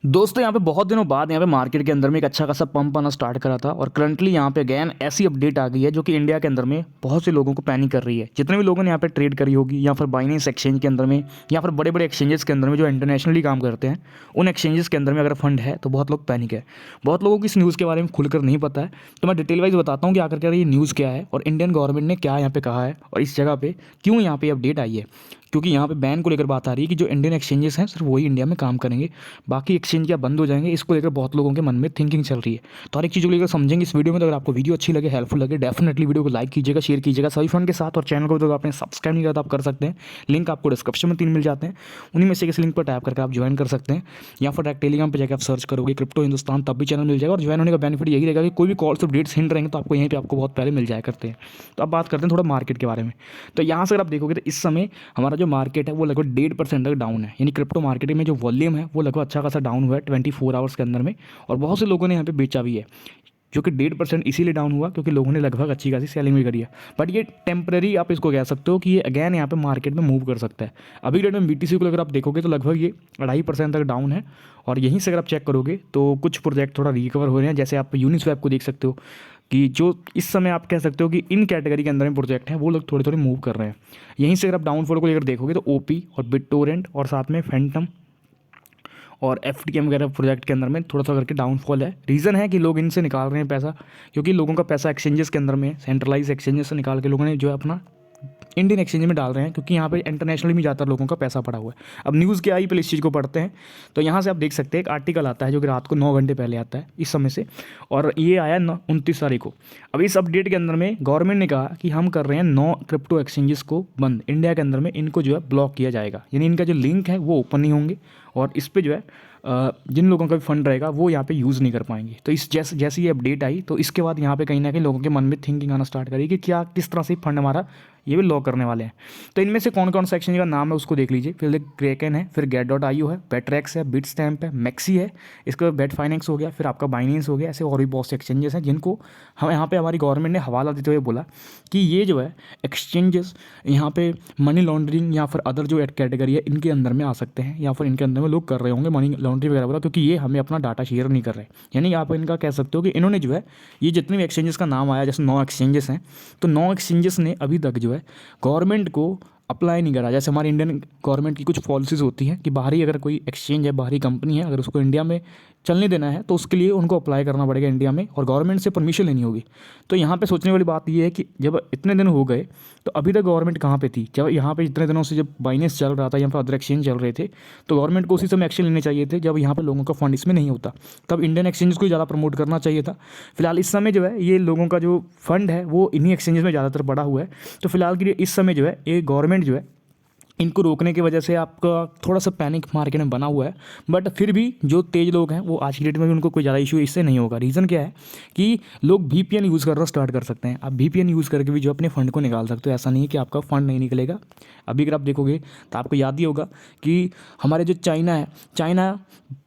दोस्तों यहाँ पे बहुत दिनों बाद यहाँ पे मार्केट के अंदर में एक अच्छा खासा पंप आना स्टार्ट करा था और करंटली यहाँ पे अगेन ऐसी अपडेट आ गई है जो कि इंडिया के अंदर में बहुत से लोगों को पैनिक कर रही है। जितने भी लोगों ने यहाँ पे ट्रेड करी होगी या फिर बाइनेंस एक्सचेंज के अंदर में या फिर बड़े बड़े एक्सचेंजेस के अंदर में जो इंटरनेशनली काम करते हैं, उन एक्सचेंजेस के अंदर में अगर फंड है तो बहुत लोग पैनिक है। बहुत लोगों को इस न्यूज़ के बारे में खुलकर नहीं पता है, तो मैं डिटेल वाइज बताता हूँ कि आखिरकार ये न्यूज़ क्या है और इंडियन गवर्नमेंट ने क्या यहाँ पे कहा है और इस जगह पे क्यों यहाँ पे अपडेट आई है। क्योंकि यहाँ पे बैन को लेकर बात आ रही है कि जो इंडियन एक्सचेंजेस हैं सिर्फ वही इंडिया में काम करेंगे, बाकी एक्सचेंज क्या बंद हो जाएंगे। इसको लेकर बहुत लोगों के मन में थिंकिंग चल रही है, तो हर एक चीज़ को लेकर समझेंगे इस वीडियो में। तो अगर आपको वीडियो अच्छी लगे, हेल्पफुल लगे, डेफिनेटली वीडियो को लाइक कीजिएगा, शेयर कीजिएगा सभी फ्रेंड के साथ। और चैनल को तो आपने सब्सक्राइब नहीं किया तो आप कर सकते हैं, लिंक आपको डिस्क्रिप्शन में 3 मिल जाते हैं, उन्हीं में से किसी लिंक पर टैप करके आप ज्वाइन कर सकते हैं। या फिर डायरेक्ट टेलीग्राम पर जाकर आप सर्च करोगे क्रिप्टो हिंदुस्तान, तब भी चैनल मिल जाएगा। और ज्वाइन होने का बेनिफिट यही रहेगा कि कोई भी कॉल्स अपडेट्स हिंट रहेंगे तो आपको यहीं पर आपको बहुत पहले मिल जाया करते हैं। तो अब बात करते हैं थोड़ा मार्केट के बारे में। तो यहाँ से अगर आप देखोगे तो इस समय हमारा जो मार्केट है वो लगभग 1.5% तक डाउन है, यानी क्रिप्टो मार्केट में जो वॉल्यूम है वो लगभग अच्छा खासा डाउन हुआ है 24 आवर्स के अंदर में। और बहुत से लोगों ने यहाँ पे बेचा भी है, जो कि 1.5% इसीलिए डाउन हुआ क्योंकि लोगों ने लगभग अच्छी खासी सेलिंग भी करी है। बट ये टेम्पररी आप इसको कह सकते हो कि ये अगैन यहाँ पे मार्केट में मूव कर सकता है। अभी डेट में BTC को अगर आप देखोगे तो लगभग ये 2.5% तक डाउन है। और यहीं से अगर आप चेक करोगे तो कुछ प्रोजेक्ट थोड़ा रिकवर हो रहे हैं, जैसे आप यूनिस्वैप को देख सकते हो कि जो इस समय आप कह सकते हो कि इन कैटेगरी के अंदर में प्रोजेक्ट हैं वो लोग थोड़े थोड़े मूव कर रहे हैं। यहीं से अगर आप डाउनफॉल को लेकर देखोगे तो OP और बिटटोरेंट और साथ में फैंटम और FTM वगैरह प्रोजेक्ट के अंदर में थोड़ा सा करके डाउनफॉल है। रीज़न है कि लोग इनसे निकाल रहे हैं पैसा, क्योंकि लोगों का पैसा एक्सचेंजेस के अंदर में, सेंट्रलाइज एक्सचेंजेस से निकाल के लोगों ने जो है अपना इंडियन एक्सचेंज में डाल रहे हैं, क्योंकि यहाँ पे इंटरनेशनली भी ज़्यादातर लोगों का पैसा पड़ा हुआ है। अब न्यूज़ क्या आई, पहले इस चीज़ को पढ़ते हैं। तो यहाँ से आप देख सकते हैं एक आर्टिकल आता है जो कि रात को 9 घंटे पहले आता है इस समय से, और ये आया 29 तारीख को। अब इस अपडेट के अंदर में गवर्नमेंट ने कहा कि हम कर रहे हैं 9 क्रिप्टो एक्सचेंजेस को बंद इंडिया के अंदर में, इनको जो है ब्लॉक किया जाएगा, यानी इनका जो लिंक है वो ओपन नहीं होंगे और इस पर जो है जिन लोगों का भी फंड रहेगा वो यहाँ पे यूज़ नहीं कर पाएंगे। तो इस जैसे ये अपडेट आई तो इसके बाद यहाँ पे कहीं ना कहीं लोगों के मन में थिंकिंग आना स्टार्ट करी कि क्या किस तरह से फंड हमारा ये भी लॉक करने वाले हैं। तो इनमें से कौन कौन सा एक्सचेंज का नाम है उसको देख लीजिए। फिर क्रेकन है, फिर Get.io है, पेट्रैक्स है, बिटस्टैम्प है, मैक्सी है, इसके बाद बेट फाइनेंस हो गया, फिर आपका बाइनेंस हो गया। ऐसे और भी बहुत से एक्सचेंजेस हैं जिनको हम यहाँ पे हमारी गवर्नमेंट ने हवाला देते हुए बोला कि ये जो है एक्सचेंजेस यहाँ पे मनी लॉन्ड्रिंग या फिर अदर जो कैटेगरी है इनके अंदर में आ सकते हैं, या फिर इनके अंदर में लोग कर रहे होंगे मनी लॉन्ड्रिंग वगैरह वगैरह, क्योंकि ये हमें अपना डाटा शेयर नहीं कर रहे। यानी आप इनका कह सकते हो कि इन्होंने जो है ये जितने भी एक्सचेंजेस का नाम आया, जैसे 9 एक्सचेंजेस हैं, तो 9 एक्सचेंजेस ने अभी तक जो है गवर्नमेंट को अप्लाई नहीं करा। जैसे हमारी इंडियन गवर्नमेंट की कुछ पॉलिसीज़ होती हैं कि बाहरी अगर कोई एक्सचेंज है, बाहरी कंपनी है, अगर उसको इंडिया में चलने देना है तो उसके लिए उनको अप्लाई करना पड़ेगा इंडिया में और गवर्नमेंट से परमिशन लेनी होगी। तो यहाँ पे सोचने वाली बात ये है कि जब इतने दिन हो गए तो अभी तक गवर्नमेंट कहाँ पे थी। जब यहाँ पे इतने दिनों से जब बाइनेंस चल रहा था, यहाँ पर अदर एक्सचेंज चल रहे थे, तो गवर्नमेंट को उसी समय एक्शन लेने चाहिए थे जब यहाँ पे लोगों का फंड इसमें नहीं होता। तब इंडियन एक्सचेंज को ज़्यादा प्रमोट करना चाहिए था। फिलहाल इस समय जो है ये लोगों का जो फंड है वो इन्हीं एक्सचेंजेस में ज़्यादातर पड़ा हुआ है। तो फिलहाल के लिए इस समय जो है ये गवर्नमेंट जो है इनको रोकने की वजह से आपका थोड़ा सा पैनिक मार्केट में बना हुआ है। बट फिर भी जो तेज लोग हैं वो आज की डेट में भी उनको कोई ज़्यादा इशू इससे नहीं होगा। रीज़न क्या है कि लोग VPN यूज़ करना स्टार्ट कर सकते हैं। आप VPN यूज़ करके भी जो अपने फ़ंड को निकाल सकते हो, ऐसा नहीं है कि आपका फ़ंड नहीं निकलेगा। अभी अगर आप देखोगे तो आपको याद ही होगा कि हमारे जो चाइना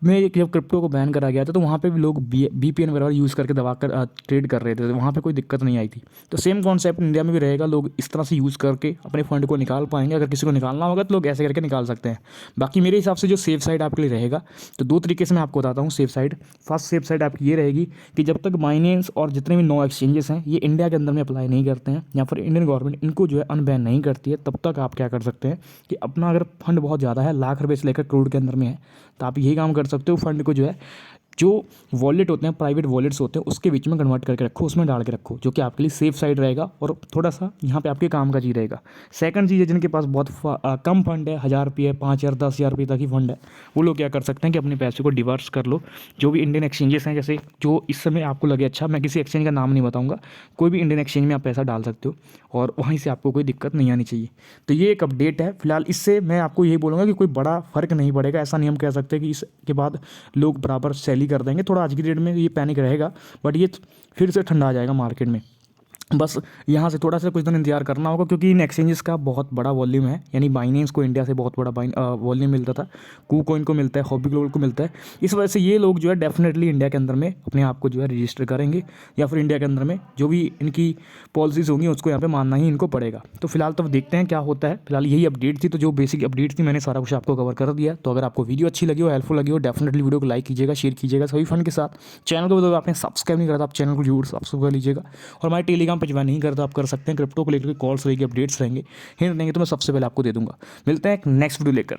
में जब क्रिप्टो को बैन करा गया था तो वहाँ पे भी लोग VPN वगैरह यूज़ करके दबा कर ट्रेड कर रहे थे, तो वहाँ पे कोई दिक्कत नहीं आई थी। तो सेम कॉन्सेप्ट इंडिया में भी रहेगा, लोग इस तरह से यूज़ करके अपने फंड को निकाल पाएंगे। अगर किसी को निकालना होगा तो लोग ऐसे करके निकाल सकते हैं। बाकी मेरे हिसाब से जो सेफ साइड आपके लिए रहेगा, तो 2 तरीके से मैं आपको बताता हूँ safe side. First safe side आपकी ये रहेगी कि जब तक बाइनेंस और जितने भी 9 एक्सचेंजेस हैं ये इंडिया के अंदर में अप्लाई नहीं करते हैं या फिर इंडियन गवर्नमेंट इनको जो है अनबैन नहीं करती है, तब तक आप क्या कर सकते हैं कि अपना अगर फंड बहुत ज़्यादा है, लाख रुपये से लेकर करोड़ के अंदर में है, तो आप यही काम कर सकते हो। फंड को जो है जो वॉलेट होते हैं, प्राइवेट वॉलेट्स होते हैं, उसके बीच में कन्वर्ट करके रखो, उसमें डाल के रखो, जो कि आपके लिए सेफ साइड रहेगा और थोड़ा सा यहाँ पे आपके काम का चीज़ रहेगा। सेकंड चीज़ है जिनके पास बहुत कम फंड है, 1000 रुपये, 5000, 10,000 रुपये तक ही फंड है, वो लोग क्या कर सकते हैं कि अपने पैसे को डिवर्स कर लो। जो भी इंडियन एक्सचेंजेस हैं, जैसे जो इस समय आपको लगे, अच्छा मैं किसी एक्सचेंज का नाम नहीं बताऊँगा, कोई भी इंडियन एक्सचेंज में आप पैसा डाल सकते हो और वहीं से आपको कोई दिक्कत नहीं आनी चाहिए। तो ये एक अपडेट है। फिलहाल इससे मैं आपको यही बोलूँगा कि कोई बड़ा फ़र्क नहीं पड़ेगा। ऐसा नहीं हम कह सकते कि इसके बाद लोग बराबर सेल ही कर देंगे। थोड़ा आज की डेट में ये पैनिक रहेगा, बट ये फिर से ठंडा आ जाएगा मार्केट में। बस यहाँ से थोड़ा सा कुछ दिन इंतजार करना होगा, क्योंकि इन एक्सचेंजेस का बहुत बड़ा वॉल्यूम है। यानी बाइनेंस को इंडिया से बहुत बड़ा वॉल्यूम मिलता था, कूकॉइन को मिलता है, हॉबी ग्लोबल को मिलता है। इस वजह से ये लोग जो है डेफिनेटली इंडिया के अंदर में अपने आप को जो है रजिस्टर करेंगे, या फिर इंडिया के अंदर में जो भी इनकी पॉलिसीज़ होंगी उसको यहाँ पे मानना ही इनको पड़ेगा। तो फिलहाल तो देखते हैं क्या होता है। फिलहाल यही अपडेट थी, तो जो बेसिक अपडेट थी मैंने सारा कुछ आपको कवर कर दिया। तो अगर आपको वीडियो अच्छी लगी हो, हेल्पफुल लगी हो, डेफिनेटली वीडियो को लाइक कीजिएगा, शेयर कीजिएगा सभी फ्रेंड के साथ। चैनल को आपने सब्सक्राइब नहीं करा था, आप चैनल को जरूर सब्सक्राइब कर लीजिएगा। और हमारे टेलीग्राम पे ज्वाइन नहीं करता आप कर सकते हैं। क्रिप्टो को लेकर कॉल्स रहेगी, अपडेट्स रहेंगे, हिंट देंगे तो मैं सबसे पहले आपको दे दूंगा। मिलते हैं एक नेक्स्ट वीडियो लेकर।